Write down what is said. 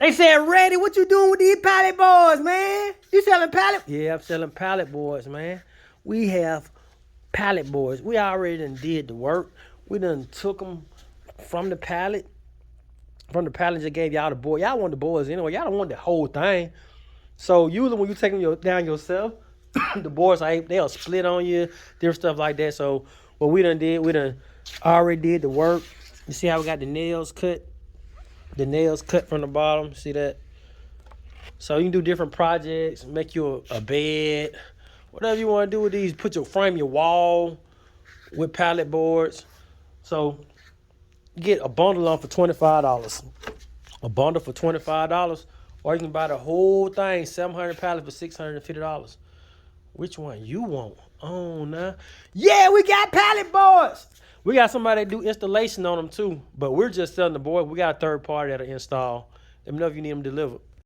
They said, Reddy, what you doing with these pallet boards, man? You selling pallet? Yeah, I'm selling pallet boards, man. We have pallet boards. We already done did the work. We done took them from the pallet. From the pallet, just gave y'all the board. Y'all want the boards anyway. Y'all don't want the whole thing. So usually when you take them down yourself, the boards, they'll split on you, different stuff like that. So what we done did, we done already did the work. You see how we got the nails cut? The nails cut from the bottom. See that? So you can do different projects, make you a bed, whatever you want to do with these. Put frame your wall with pallet boards. So get a bundle on for $25. A bundle for $25, or you can buy the whole thing, 700 pallets for $650. Which one you want? Oh, nah. Yeah, we got pallet boards. We got somebody that do installation on them too, but we're just selling the board. We got a third party that'll install. Let me know if you need them delivered.